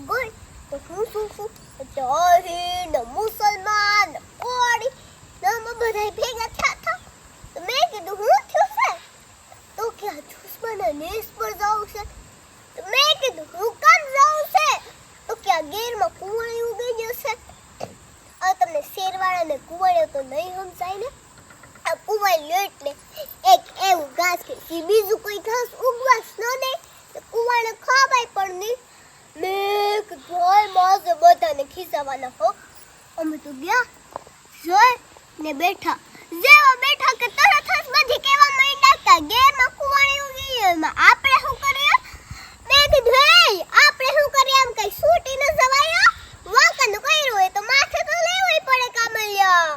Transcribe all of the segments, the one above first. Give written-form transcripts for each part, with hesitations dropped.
ગઈ તો શું તાહી ને મુસલમાન ને કોળી ને બધા ભેગા થયા તો મેં કીધું હું થયું છે તો કે દુશ્મન નેસ પર જાવ છે તો મેં કીધું હું કામ જાઉં છે તો કે ગેરમાં કુવાણી ઉગી ગયો છે. હવે તમને શેરવાળાને કુવાણ્યો તો નહીં સમજાય ને. આ કુવાણ્યો એટલે એક એવું ઘાસ કે બીજું કોઈ ઘાસ ઉગવા ન દે તો કુવાણે ખવાય પણ નહીં. મેં કીધું માસે બધાને ખીસાવાના હો. અમે તો ગયા જોઈ ને બેઠા જેવા બેઠા કે તરત જ બધી કેવા માંડ્યા ગેરમાં કુવાણી ઉગી એમાં આપણે શું કરીએ. મેં કીધું હે આપણે શું કરીએ એમ કઈ છૂટી ન જવાય. વાંકાનું કર્યું હોય તો માથે તો લેવું પડે કામલિયા.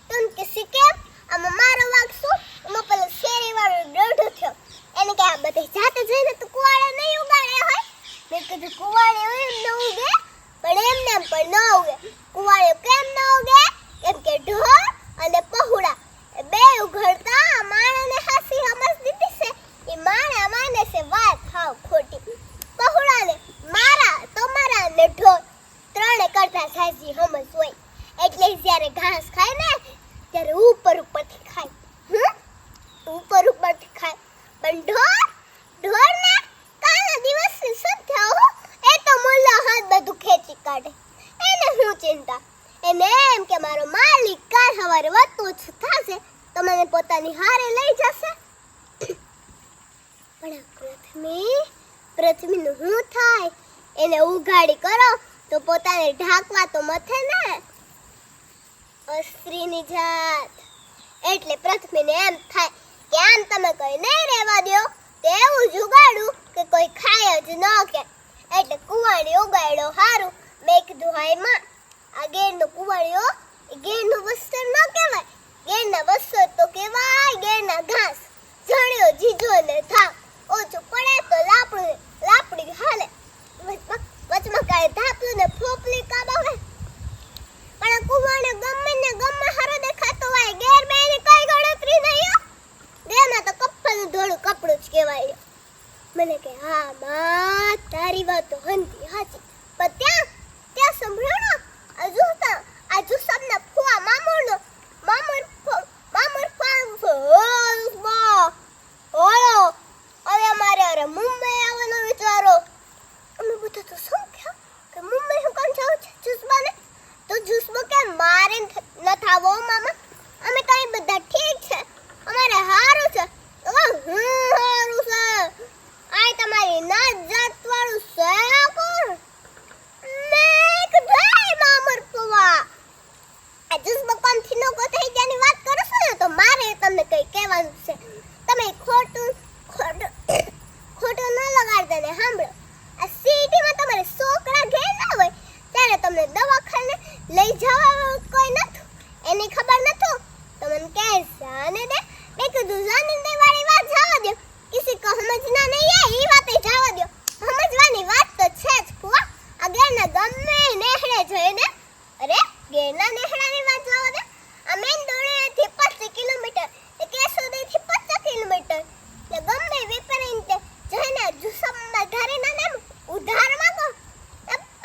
તમ કે શીખે આમાં મારો વાંક શું એમાં પેલો શેરીવાળો દોઢો થયો એને કે આ બધે જાતે જઈને તો કુવાળે નહીં ઉગાડે હોય. મેં કીધું કુવાળે એમ ન ઉગે પણ એમને એમ પણ ન ઉગે. કુવાળે કેમ ન ઉગે કેમ કે ઢોર અને પહુડા એ બે ઉઘડતા માણસને હાસી સમજ દીધી છે. એ માણા માને છે વાત હાવ ખોટી. પહુડાને મારા તમારા ને ઢોર ત્રણે કરતા સાચી સમજ હોય એટલે જ્યારે ઘાસ ખાય ને ત્યારે ઉપરથી ખાય. ઉપરથી ખાય પણ ઢોરના કાના દિવસ શું થયો એ તો મુલ્લા હાથ બધું ખેંચી કાઢે. એને શું ચિંતા. એને એમ કે મારો માલિક કાલ સવારે વધતો થશે તો મને પોતાની હારે લઈ જશે. પણ પૃથ્વીનું શું થાય એને ઉઘાડી કરો તો પોતાને ઢાંકવા તો મથે ને. સ્ત્રીની જાત એટલે પૃથ્વીને એમ થાય કે આમ તમે કઈ નહીં રહેવા દો તો એવું જ ઉગાડું કે કોઈ ખાય જ ન કે. એટલે કુવાણી ઉગાડ્યો હારું. મેં કીધું હાય માં આ ગેરનો કુવાણીઓ ગેરનું વસ્ત્ર ન કહેવાય. ગેરના વસ્ત્ર તો કહેવાય ગેરના ઘાસ. જણ્યો જીજો ને થાક ઓછું પડે તો લાપડી હાલે. વચમાં કાંઈ ધાપલું ને ફોપલી કામ આવે પણ આ કુવાણે ગમે હારો દેખાતો હોય ગેર બેની કઈ ગણતરી નહીં. ગેરમાં તો કપ્પાનું ધોળું કપડું જ કહેવાય. મને કે હા માં તારી વાત તો હંતી હાચી પણ ત્યાં સંભળાણો આજુ સબના ફુવા મામુર ઓલો હવે મારે અરે મુંબઈ આવવાનો વિચારો. અમે બધા તો શું કહ્યા કે મુંબઈ હું કામ જાઉં છે જુસ્બાને તો જુસ્બો કે મારે ન થાવો મામા અમે કઈ બધા ઠીક છે અમારે હારું છે. હારું છે આ તમારી ના જાત વાળું છે કોણ. મેક ડ્રાઈ મામર પુવા આ જુસ્બો કોનથી નો ગોથઈ જાની વાત કરો છો ને તો મારે તમને કઈ કહેવાનું છે. તમે ખોટું ન લગાડતા ને સાંભળો. આ સિટીમાં તમારે છોકરા ઘેર ના હોય ત્યારે તમને દવાખાને લઈ જવા કોઈ નથી એની ખબર નથી તો મને કહે જાને દે. મેં કીધું જાને દે વાળી વાત જવા દો કિસી કો સમજના નહીં હે એ વાતે જવા દો. સમજવાની વાત તો છે જ ફુવા. આ ગેરના ગમે નેહડે જોઈને અરે ગેરના નેહડાની વાત જવા દે. આ મેન દોડેથી 25 કિલોમીટર એ કેસુદીથી 50 કિલોમીટર એટલે ગમે વિપરીન તે જઈને જુસમમાં ધરીને ને ઉધાર માંગો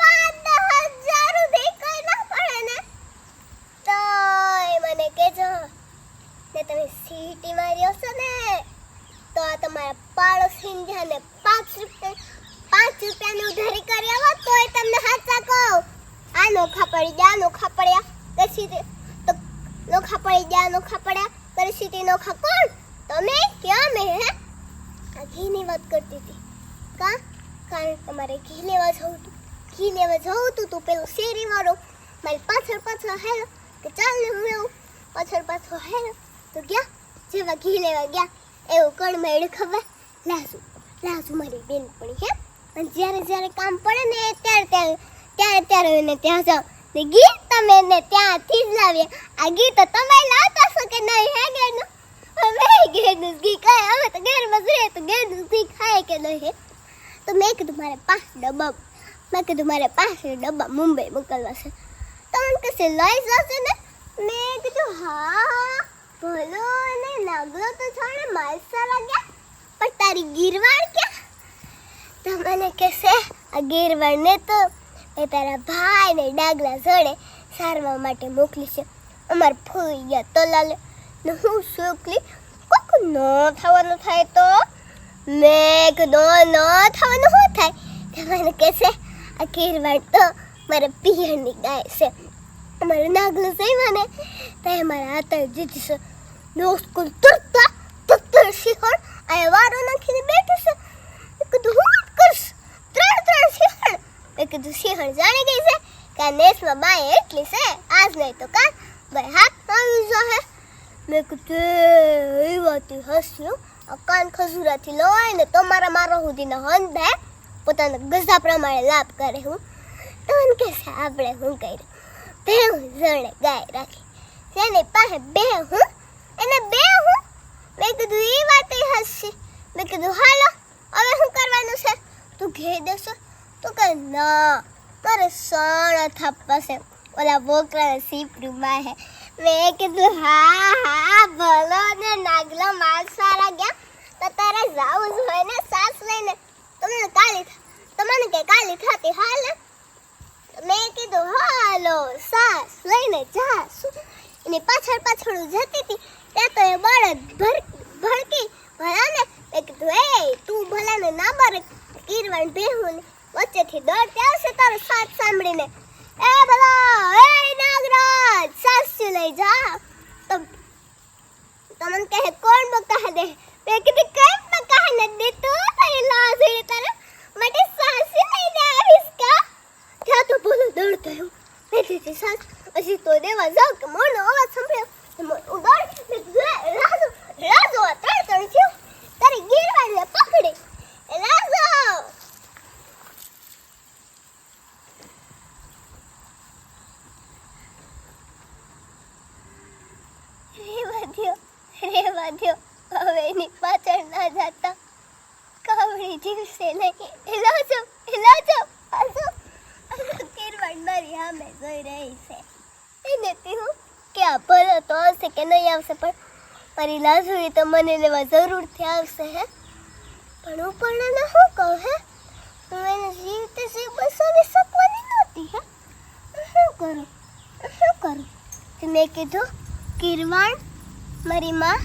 5,000 રૂપિયા કઈ ના પડે ને તો મને કહેજો ને તમે સિટીમાં રહ્યો છો ને તો આ તમારા પાડોશી જાને 5 રૂપિયાની ઉધારી કરી આવો તોય તમને હાચા કહું આ નોખા પડી ગયા નોખા પડ્યા પછી તો નોખા પડી ગયા નોખા પડ્યા પરિસ્થિતિ નોખા કોણ તમે ક્યાં મેં હે આ ઘીની વાત કરતી હતી કારણ તમારે ઘી લેવા જવું હતું તો પેલો શેરી વાળો મારી પાછળ હેલો કે ચાલ ને હું એવું પાછળ હેલો તો ગયા જેવા ઘી લેવા ગયા એવું કણ મેળ ખબર લાસુ મારી બેનપણી હે અને જ્યારે કામ પડે ને ત્યારે એને ત્યાં જાવ ને ઘી તમે એને ત્યાંથી જ લાવીએ. આ ઘી તો તમે લાવતા છો કે નહીં હે ઘેરનું હવે ઘેરનું ઘી ખાય હવે તો ઘેરમાં જોઈએ તો ઘેરનું ઘી ખાય કે નહીં. તો મેં કીધું મારે 5 ડબ્બા મુંબઈ મોકલવા છે તો મને કહેશે લઈ જશે ને. મેં કીધું હા ભલો અને નાગલો તો છોડે માલસારા ગયા પણ તારી ગીરવાડ ક્યાં તો મને કહેશે આ ગેરવાળને તો એ તારા ભાઈને ડાગલા જોડે સારવા માટે મોકલી છે. અમાર ફોઈ ગયા તો લાલે ને હું શોકલી કોક ન થવાનું થાય તો મેં કીધું ન થવાનું શું થાય તે મને કહેશે આ ગેરવાળ તો મારા પિયરની ગાય છે. અમારું નાગલું છે મને તે મારા હાથ જીતશે નો સ્કૂલ તુરતા તત્તર શિખર આ વારો નાખીને બેઠું છે. મેં કીધું હું કરીશ 3 શિખર. મેં કીધું શિખર જાણી ગઈ છે કે આ નેસમાં બાય એટલી છે આજ નહીં તો કાલ ભાઈ હાથ આવી જશે. મેં કીધું એ વાત હસ્યું આ કાન ખજૂરાથી લવાય ને તમારા મારા સુધીના હંધાય પોતાના ગઝા પ્રમાણે લાભ કરે. હું તો મને કહેશે આપણે શું કર્યું બે હું જણે ગાય રાખી જેની પાસે બે હું એને બે હું. મેં કીધું એ વાત હસશે. મેં કીધું હાલો હવે શું કરવાનું છે તું ઘેર દેશો તો કે ના મારે સોના થાપવા છે ઓલા બોકરાને સીપડીમાં હે. મેં કીધું હા ભલો ને નાગલો માલ સારા ગયા તો તારે જાવું જ હોય ને સાસ લઈને તમને કે કાલી થતી હાલ. મેં કીધું હાલો સાસ લઈને જાશું. એની પાછળ જતી હતી ત્યાં તો એ બળદ ભડકી ભલા ને. મેં કીધું એ તું ભલા ને ના બરે કીરવાણ બેહું ને વચ્ચેથી દોડતી આવશે તારો સાથ સાંભળીને એ ભલા એ નાગરાજ સાસુ લઈ જા તો મને કહે કોણ બકા દે. મેં કીધું કઈ બકા ન દે તું તારી લાજ તારે માટે સાસુ લઈને આવીશ કા ત્યાં તો બોલો દોડતો હું. મેં કીધું સાસ હજી તો દેવા જાઉં કે મોનો અવાજ સંભળ્યો હું દોડ રાજુ ત્રણ થયું તારી ગીરવાળને પકડી રાજુ રેવા દ્યો હવે એની પાછળ ના જાતા કાવડી જીવશે નહીં. લાજો કિરવાડ મારી સામે જોઈ રહી છે. એને કહ્યું કે આ ભલો તો આવશે કે નહીં આવશે પણ મારી લાજુએ તો મને લેવા જરૂરથી આવશે હે. પણ હું પણ શું કહું હે હું એને જીવતે જીવ બસાવી શકવાની નહોતી હે. શું કરું મેં કીધું કિરવાડ મારી માં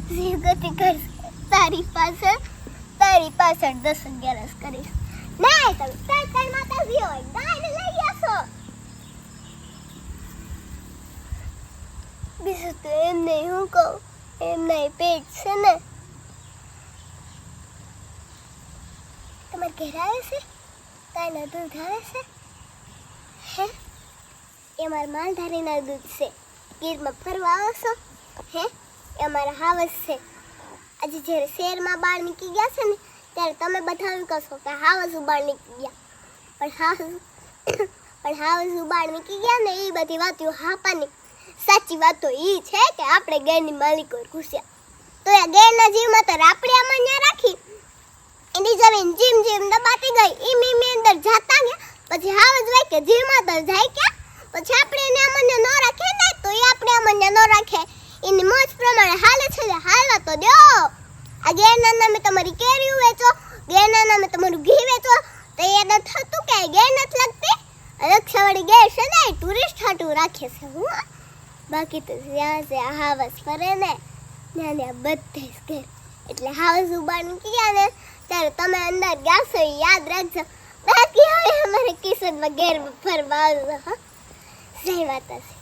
જીવગતિ કરશે તારી પાછળ 10-11 કરીશ. નહીં તમે તારી માતાજી હોય ગાયને લઈ આવશો. બીજું તો એમ નહીં હું કહું એમના પેટ છે ને તમારે ઘેર આવે છે ગાયના દૂધ આવે છે હે એ મારા માલધારીના દૂધ છે. ગીરમાં ફરવા આવો છો હે એ અમારા હાવસ છે. આજે જ્યારે શહેરમાં બહાર નીકળી ગયા છે ને ત્યારે તમે બધા એમ કહેશો કે હાવસ બહાર નીકળી ગયા પણ હાવસ બહાર નીકળી ગયા ને એ બધી વાતો હાપાની સાચી વાતો એ છે કે આપણે ગેરની માલિકો ઘૂસ્યા તો એ ગેરના જીવમાં તો આપણે અમન્યા રાખી એની જમીન જીમ દબાતી ગઈ ઈ અંદર જાતા ગયા પછી હાવસ હોય કે જીવમાં તો જાય ક્યાં પછી આપણે એને અમન્ય ન રાખે ને તો એ આપણે અમન્ય ન રાખે એની મોજ પ્રમાણે હાલે છે હાલવા તો દો. આ ગેરના નામે તમારી કેરીઓ વેચો ગેરના નામે તમારું ઘી વેચો તો એ ન થતું કે ગેર નથી લગતી રક્ષાવાળી ગેર છે ને ટુરિસ્ટ હાટું રાખે છે. હું બાકી તો જ્યાં હાવસ ફરે ને ત્યાં બધે જ ઘેર એટલે હાવસ ઉભા નીકળી ગયા ને ત્યારે તમે અંદર ગયા છો યાદ રાખજો. બાકી હવે અમારે કિશોરમાં ઘેર ફરવા આવજો. હા સહી વાત હશે.